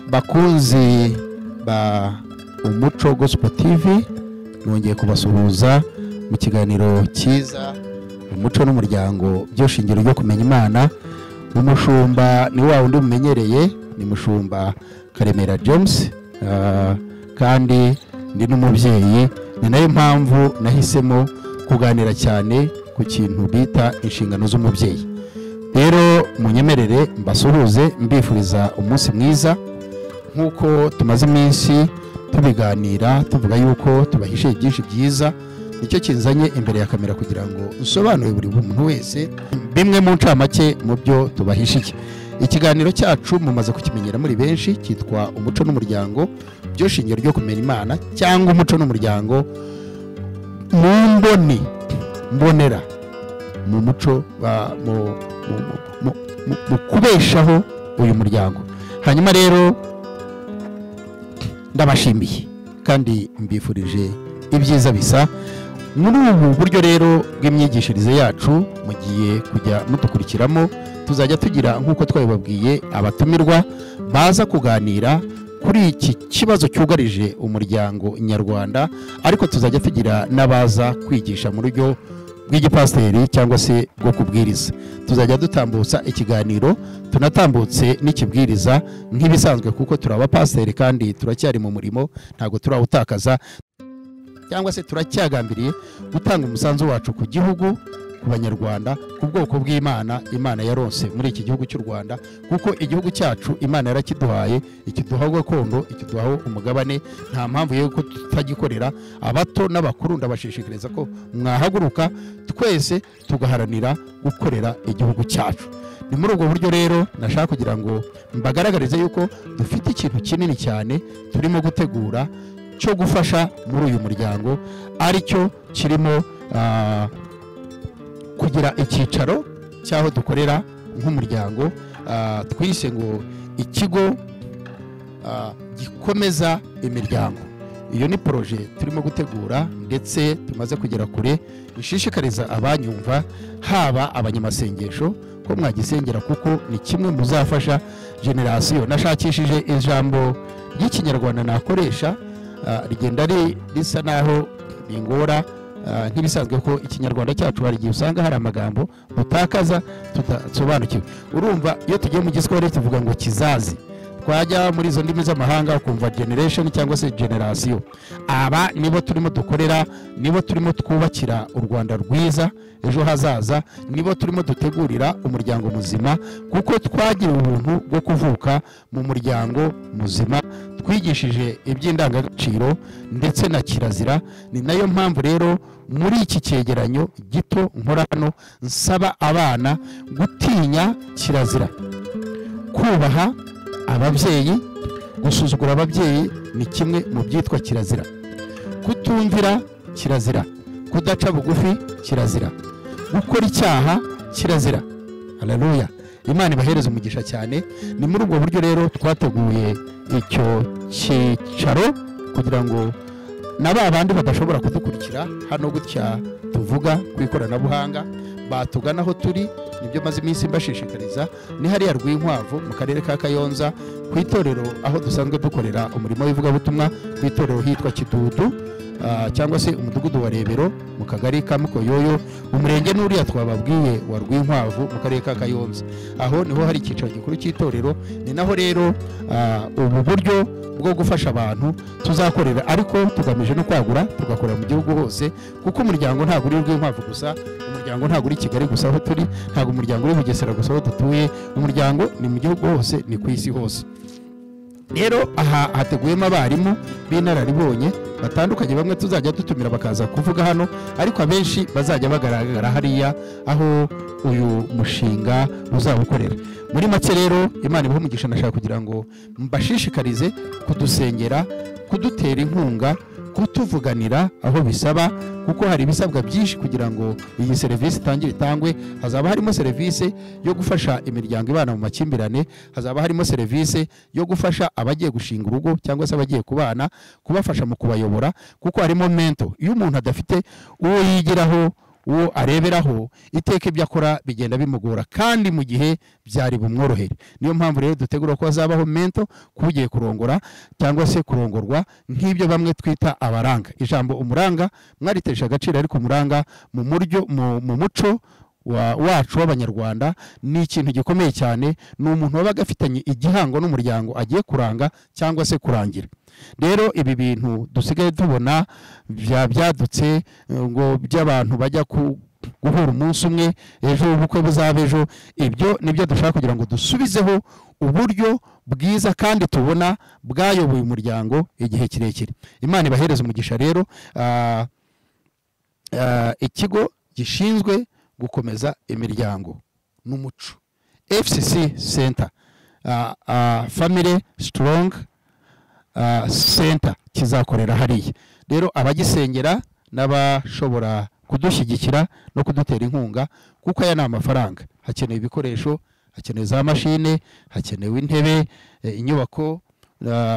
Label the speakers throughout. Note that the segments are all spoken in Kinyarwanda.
Speaker 1: bakunzi ba Umuco Gospel TV, nongeye kubasuhuza mu kiganiro cyiza Umuco n'umuryango byo shingiro ryo kumenya Imana. Umushumba ni wa wundi mumenyereye, ni mushumba Karemera James, kandi ndi n'umubyeyi. Ni nayo mpamvu nahisemo kuganira cyane ku kintu bita inshingano z'umubyeyi. Rero munyemerere mbasuhuze, mbifuriza umunsi mwiza. Nkuko tumaze iminsi tubiganira tuvuga yuko tubahishe byinshi byiza, nicyo kinzanye imbere ya kamera kugira ngo nsobanure buri muntu wese bimwe mu ncamake mu byo tubahishiye. Ikiganiro cyacu mumaze kukimenyera muri benshi, cyitwa Umuco n'umuryango byo shingiro ryo kumenya Imana, cyangwa Umuco n'umuryango mu mbonera mu muco mu kubeshaho uyu muryango. Hanyuma rero ndabashimiye kandi mbifurije ibyiza bisa. Muri ubu buryo rero bw'imyigishirize yacu mugiye kujya mudukurikiramo, tuzajya tugira nk'uko twabibabwiye abatumirwa baza kuganira kuri iki kibazo cyugarije umuryango nyarwanda, ariko tuzajya tugira n'abaza kwigisha mu buryo bw'igipasiteri cyangwa se bwo kubwiriza. Tuzajya dutambutsa ikiganiro, tunatambutse n'ikibwiriza nk'ibisanzwe, kuko turi abapasiteri kandi turacyari mu murimo, ntabwo turawutakaza cyangwa se turacyagambiriye gutanga umusanzu wacu ku gihugu, ku banyarwanda, ku bwoko bw'Imana Imana yaronse muri iki gihugu cy'u Rwanda, kuko igihugu cyacu Imana yarakiduhaye, ikiduha gakondo, ikiduha umugabane. Nta mpamvu yo kutagikorera. Abato n'abakuru ndabashishikariza ko mwahaguruka twese tugaharanira gukorera igihugu cyacu. Ni muri ubwo buryo rero nashaka kugira ngo mbagaragarize yuko dufite ikintu kinini cyane turimo gutegura cyo gufasha muri uyu muryango, aricyo kirimo kugira icyicaro cyaho dukorera nk'umuryango. Twise ngo ikigo gikomeza imiryango. Iyo ni proje turimo gutegura ndetse tumaze kugera kure. Ishishikariza abanyumva, haba abanyamasengesho, ko mwagisengera, kuko ni kimwe muzafasha generasiyo. Nashakishije ijambo ry'ikinyarwanda nakoresha rigenda risa naho bingora, nk'ibisanzwe ko ikinyarwanda cyacu hari igihe usanga hari amagambo mutakaza tudasobanukiwe. Urumva iyo tugiye mu giswahili tuvuga ngo kizazi, twajya muri izo ndimi z'amahanga ukumva generation cyangwa se generasiyo. Aba nibo turimo dukorera, nibo turimo twubakira u Rwanda rwiza ejo hazaza, nibo turimo dutegurira umuryango muzima, kuko twagira ubuntu bwo kuvuka mu muryango muzima. Twigishije iby'indangagaciro ndetse na kirazira. Ni nayo mpamvu rero muri iki cyegeranyo gito nkora hano nsaba abana gutinya kirazira, kubaha ababyeyi. Gusuzugura ababyeyi ni kimwe mu byitwa kirazira. Kutumvira kirazira, kudaca bugufi kirazira, gukora icyaha kirazira. Haleluya, Imana ibahereze umugisha cyane. Ni muri ubwo buryo rero twateguye icyo cyicaro kugira ngo n'aba bandi badashobora kudukurikira hano gutya tuvuga ku ikoranabuhanga batugana aho turi. Nibyo maze iminsi mbashishikariza. Ni hariya Rwinkwavu mu karere ka Kayonza, ku itorero aho dusanzwe dukorera umurimo w'ivugabutumwa, ku itorero hitwa Kidudu, cyangwa se umudugudu wa Rebero mu kagari ka Mukoyoyo, umurenge n'uriya twababwiye wa Rwinkwavu mu karere ka Kayonza. Aho niho hari icyicaro gikuru cy'itorero. Ni naho rero ubu buryo bwo gufasha abantu tuzakorera, ariko tugamije no kwagura, tugakorera mu gihugu hose, kuko umuryango ntabwo uri Rwinkwavu gusa, umuryango ntabwo uri Kigali gusa aho turi, ntabwo umuryango uri Bugesera gusa aho dutuye. Umuryango ni mu gihugu hose, ni ku isi hose. Rero aha hateguyemo abarimu b'inararibonye batandukanye, bamwe tuzajya dutumira bakaza kuvuga hano, ariko abenshi bazajya bagaragara hariya aho uyu mushinga uzawukorera. Muri make rero Imana ibahe umugisha. Nashaka kugira ngo mbashishikarize kudusengera, kudutera inkunga, kutuvuganira aho bisaba, kuko hari ibisabwa byinshi kugira ngo iyi serivisi itangire itangwe. Hazaba harimo serivisi yo gufasha imiryango ibana mu makimbirane, hazaba harimo serivisi yo gufasha abagiye gushinga urugo cyangwa se abagiye kubana, kubafasha mu kubayobora, kuko harimo mento. Iyo umuntu adafite uwo yigiraho uwo areberaho iteka ibyo akora bigenda bimugora kandi mu gihe byari bumworohere. Niyo mpamvu rero dutegura ko hazabaho mento kugiye kurongora cyangwa se kurongorwa nk'ibyo bamwe twita abaranga. Ijambo umuranga mwaritesha agaciro, ariko umuranga mu muco wacu w'Abanyarwanda ni ikintu gikomeye cyane. Ni umuntu wabaga afitanye igihango n'umuryango agiye kuranga cyangwa se kurangira. Rero ibi bintu dusigaye tubona byadutse ngo by'abantu bajya guhura umunsi umwe, ejo ubukwe buzaba ejo, ibyo nibyo dushaka kugira ngo dusubizeho uburyo bwiza kandi tubona bwayoboye umuryango igihe kirekire. Imana ibahereza umugisha. Rero ikigo gishinzwe gukomeza imiryango n'umuco, FCC Center, Family Strong Center kizakorera hariya. Rero abagisengera n'abashobora kudushyigikira no kudutera inkunga, kuko aya ni amafaranga. Hakenewe ibikoresho, hakenewe za mashine, hakenewe intebe, inyubako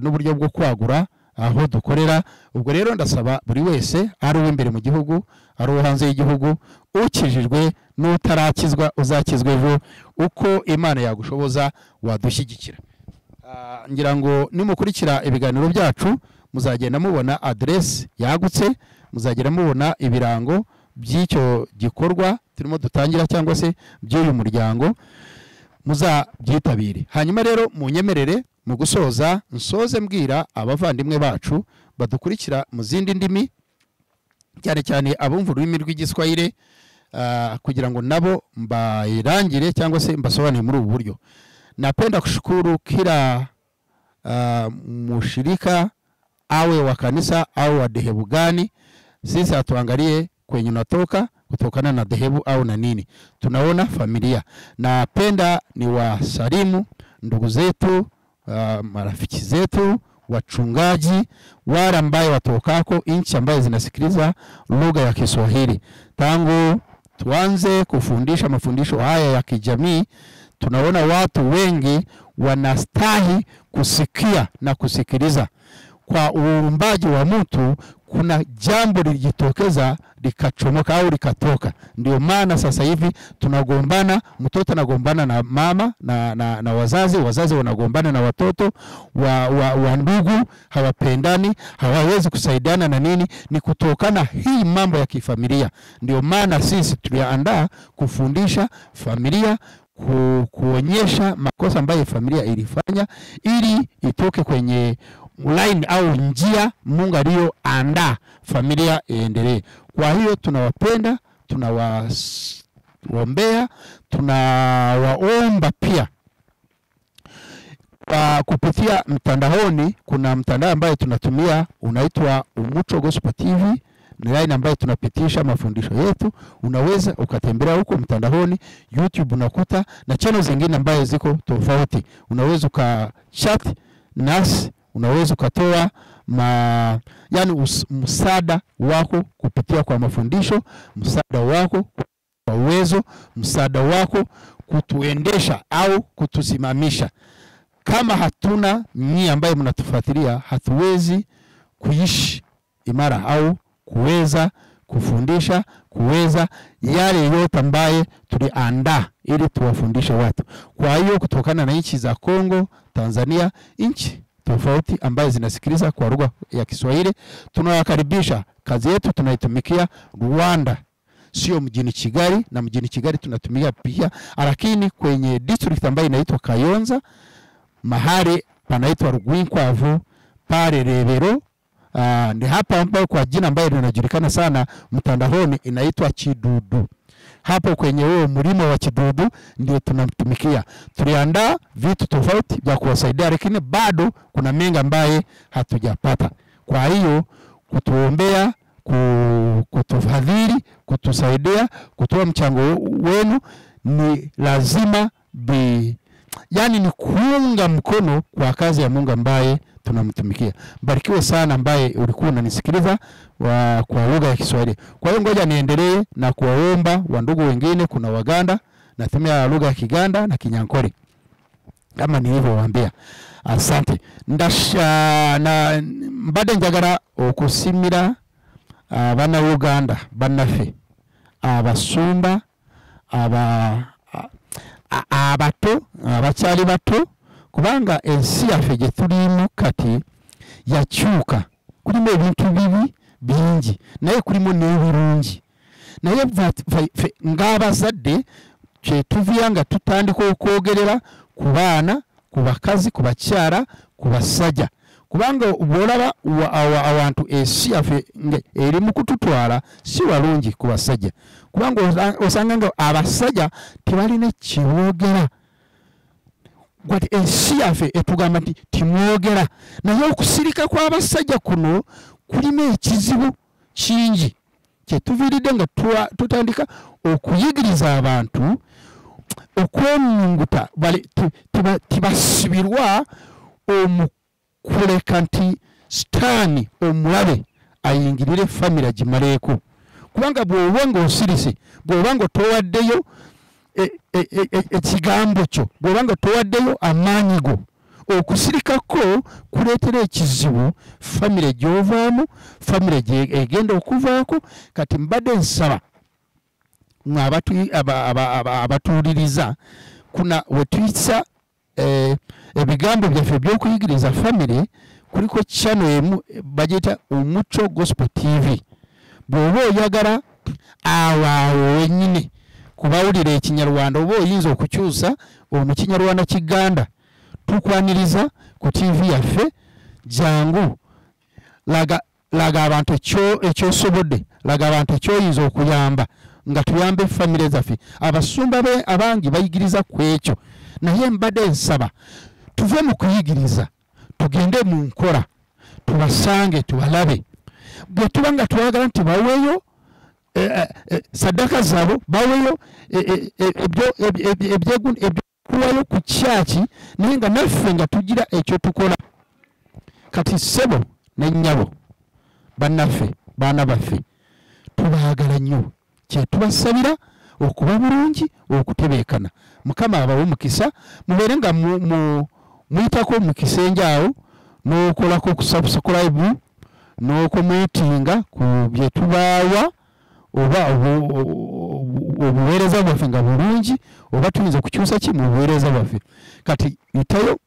Speaker 1: n'uburyo bwo kwagura aho dukorera. Ubwo rero ndasaba buri wese, ari uw'imbere mu gihugu, ari uwo hanze y'igihugu, ukijijwe n'utarakizwa uzakizwa ejo, uko Imana yagushoboza wadushyigikira. Ngira ngo nimukurikira ibiganiro byacu muzagenda mubona adresse yagutse, muzagenda mubona ibirango by'icyo gikorwa turimo dutangira cyangwa se by'uyu muryango, muzabyitabire. Hanyuma rero munyemerere mu gusoza nsoze mbwira abavandimwe bacu badukurikira mu zindi ndimi, cyane cyane abumva ururimi rw'Igiswahili, kugira ngo nabo mbayirangire cyangwa se mbasobanure muri ubu buryo. Napenda kushukuru kila mushirika awe wa kanisa au wa dhehebu gani. Sisi hatuangalie kwenye unatoka kutokana na dhehebu au na nini. Tunaona familia. Napenda ni wasalimu ndugu zetu, marafiki zetu, wachungaji, wale ambaye watokako inchi ambaye zinasikiliza lugha ya Kiswahili. Tangu tuanze kufundisha mafundisho haya ya kijamii, tunaona watu wengi wanastahi kusikia na kusikiliza. Kwa uumbaji wa mtu kuna jambo lilijitokeza likachomoka au likatoka. Ndio maana sasa hivi tunagombana, mtoto anagombana na mama na wazazi wanagombana na watoto wa ndugu, hawapendani, hawawezi kusaidiana na nini. Ni kutokana hii mambo ya kifamilia. Ndio maana sisi tuliandaa kufundisha familia, kuonyesha makosa ambayo familia ilifanya ili itoke kwenye line au njia Mungu aliyoandaa familia iendelee. Kwa hiyo tunawapenda, tunawaombea, tunawaomba pia. Kupitia mtandaoni, kuna mtandao ambaye tunatumia unaitwa Umuco Gospel TV, ni line ambayo tunapitisha mafundisho yetu. Unaweza ukatembelea huko mtandaoni, YouTube unakuta na channel zingine ambaye ziko tofauti. Unaweza ukachat nasi, unaweza ukatoa yani msaada wako kupitia kwa mafundisho, msaada wako kwa uwezo, msaada wako kutuendesha au kutusimamisha. Kama hatuna nyinyi ambaye mnatufuatilia, hatuwezi kuishi imara au kuweza kufundisha, kuweza yale yote ambaye tuliandaa ili tuwafundishe watu. Kwa hiyo kutokana na nchi za Kongo, Tanzania, nchi tofauti ambaye zinasikiliza kwa lugha ya Kiswahili, tunawakaribisha. Kazi yetu tunaitumikia Rwanda, sio mjini Kigali, na mjini Kigali tunatumia pia, lakini kwenye district ambayo inaitwa Kayonza, mahali panaitwa Rugwinkwavu, pale Rebero, ni hapa ambapo kwa jina ambayo linajulikana sana mtandaoni inaitwa Kidudu. Hapo kwenye huo mlima wa Kidudu ndio tunamtumikia. Tuliandaa vitu tofauti vya kuwasaidia, lakini bado kuna mengi ambaye hatujapata. Kwa hiyo kutuombea, kutufadhili, kutusaidia, kutoa mchango wenu ni lazima yani ni kuunga mkono kwa kazi ya Mungu ambaye tunamtumikia. Barikiwe sana ambaye ulikuwa unanisikiliza kwa lugha ya Kiswahili. Kwa hiyo ngoja niendelee na kuwaomba wandugu wengine. Kuna Waganda, natumia lugha ya Kiganda na Kinyankole kama nilivyowaambia. Asante. Na mbade njagara okusimira bana Uganda banafe abasumba abato abakyali bato kubanga ensi yaffe gye tulimu kati yakyuka kulimu ebintu bibi bingi naye kulimu n'ebirungi naye ng'abazadde kyetuvuya nga tutandika okwogerera ku baana ku bakazi ku bakyala ku basajja kubanga bw'olaba awantu ensi yaffe eri mu kututwala si walungi ku basajja kubanga osanga nga abasajja tebalina kiboogera gwati ensi yaffe etugamba nti timwogera naye okusirika kw'abasajja kuno kulimu ekizibu kingi kyetuviiridde nga tutandika okuyigiriza abantu okwemunguta tibasibirwa omukuleka nti sitaani omulabe ayingirire famire agimaleeko kubanga bw'oba ng'osirise bw'oba nga towaddeyo ekigambo kyo bw'oba nga towaddeyo amaanyi go okusirikako kuleetera ekizibu famire gy'ovaamu famire gy'egenda okuvaako kati mbadde nsaba abatuwuliriza kuna wetuyisa ebigambo byaffe by'okuyigiriza famire kuliko channel emu bagiyita Omuco Gospel TV bw'oba oyagala awo wennyini kubawulira ekinyarwanda oba oyinza okukyusa omukinyarwanda kiganda tukwaniriza ku TV yaffe jangu laga abantu ekyosobodde laga abantu ekyoyinza okuyamba nga tuyambe famire zaffe abasumba abangi bayigiriza ku ekyo naye mbadde nsaba tuve mu kuyigiriza tugende mu nkola tubasange tubalabe bwe tuba nga twagala nti baweeyo saddaka zaabo baweeyo ebyokuwayo ku kyaki naye nga naffe nga tugira ekyo tukola kati ssebo n'ennyabo bannaffe baana baffe tubaagala nnyo kyetubasabira okuba bulungi okutebeekana mukama abawe omukisa mubeere nga muyitako mukisa enjaawo n'okolako okusubscribe n'okumeetinga ku bye tubaawa oba obuweereza bwaffe nga bulungi oba tuyinza kukyusa ki mu buweereza bwaffe kati yitayo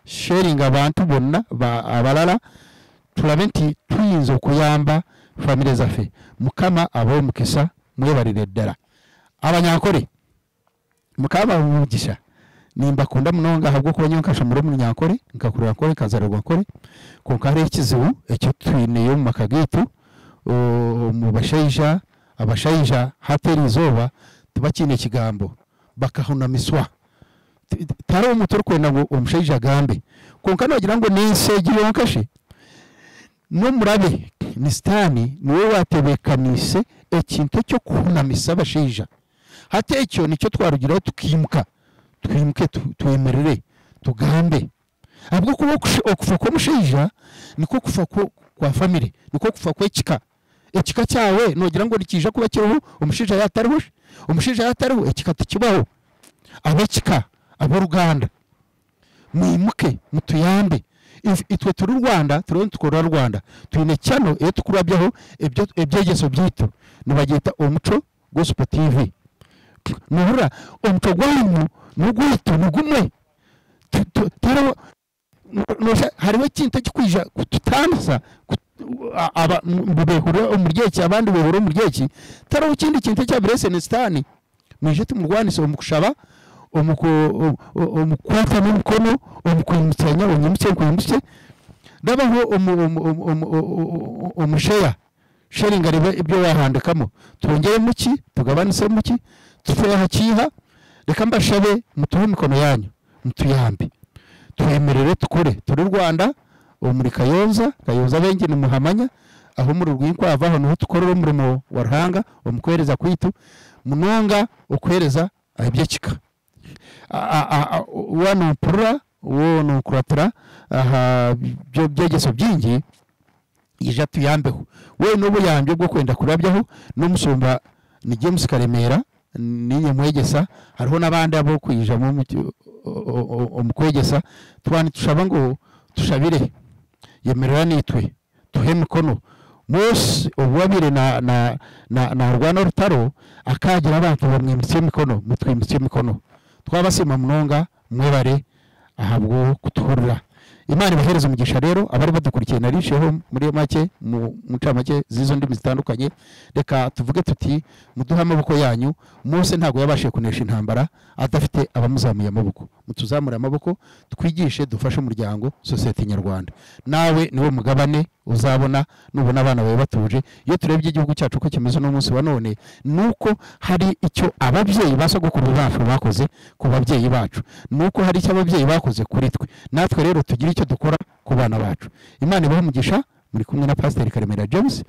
Speaker 1: sharing abantu bonna abalala tulabe nti tuyinza okuyamba famire zaffe mukama abawe omukisa mwebalire ddala abanyankole mukama mumugisha nimbakunda munonga habw'okuba nyo nkashomera mu Nyankole nkakurira nkole kazarwa nkole kunkara ekizibu ekyo twineyo mu maka gaitu mu bashaija abashaija hateri izooba tubakine ekigambo bakahunamiswa tari omuntu orikwenda ngu omushaija agambe konka nogira ngu n'ensi egi yonkashe n'omurabe ni sitaani niwe watebekanise ekintu ekyokuhunamisa abashaija hati ekyo nikyo twarugiraho tukimuke twemerere tugambe habw'okuba okufa kw'omushaija niko kufa kwa famire niko kufa kw'ekika ekika kyawe nogira ngo nikija kuba kiriho omushaija yatariho ekika tikibaho ab'ekika ab'oruganda mwimuke mutuyambe itwe turi Rwanda turiho tukorera Rwanda tuyine cyano iyo tukurabyaho ebyegeso byito nibagyita Omuco Gospel TV nuhura omuco gwanyu n'ugwitu nugumwe hariho ikintu kikwija kututandisa mbubehura umuryeki abandi behura umuryeki tariho ikindi kintu cya blessing sitani mwije tumurwanise omukushaba omukwata n'umukono omukwimutsanya onyemutse ndabaho omusheya sharing areba ibyo wahandikamo twongere muki tugabanise muki tufe hakiha reka mbashabe mutuhe mikono yanyu mutuyambe twemerere tukore turi Rwanda muri Kayonza bengi ni muhamanya aho muri rwinkwa avaho no tukorera umurimo wa Ruhanga omukwereza kwitu munonga okwereza abyekika wano pura wono kuratra byo byegeso byingi ija tuyambeho we n'obuyambye bwo kwenda kurabyaho n'omusumba ni James Karemera ninye mwegesa hariho nabandi abo kwija mu omukwegesa twani tushaba ngo tushabire yemerera nitwe tuhe mikono Mose ubwabire na rwana rutaro akagira abantu bamwimitse mikono mutwimitse mikono twabasima munonga mwebare ahabwo kuturura. Imana ibahereza umugisha rero abari badukurikiye narisheho muri make mu ncamake zizo ndimi zitandukanye. Reka tuvuge tuti muduha amaboko yanyu. Mose ntago yabashije kunesha intambara adafite abamuzamuye amaboko. Mutuzamure amaboko twigishe dufashe umuryango society nyarwanda. Nawe niwe mugabane uzabona nubona abana bawe batuje. Iyo turebye igihugu cyacu ko kimeze no munsi wa none nuko hari icyo ababyeyi basogokuru bacu bakoze ku babyeyi bacu, nuko hari icyo ababyeyi bakoze kuri twe. Natwe rero tugira icyo dukora ku bana bacu. Imana ibahe umugisha. Muri kumwe na Pastor Karemera James.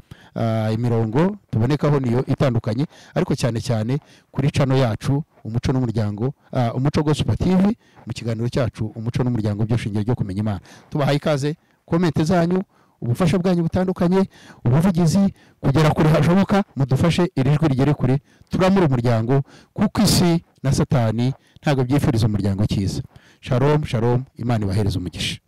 Speaker 1: Imirongo tubonekaho niyo itandukanye ariko cyane cyane kuri channel yacu Umuco n'Umuryango, Umuco Gospel TV, mu kiganiro cyacu Umuco n'Umuryango byo shingiye ryo kumenya Imana. Tubahaye ikaze, comment zanyu, ubufasha bwanyu butandukanye, ubuvugizi kugera kure hashoboka, mudufashe irijwi rigere kure, turamura umuryango kuko isi na Satani ntago byifuriza umuryango cyiza. Shalom, shalom, Imana ibahereza umugisha.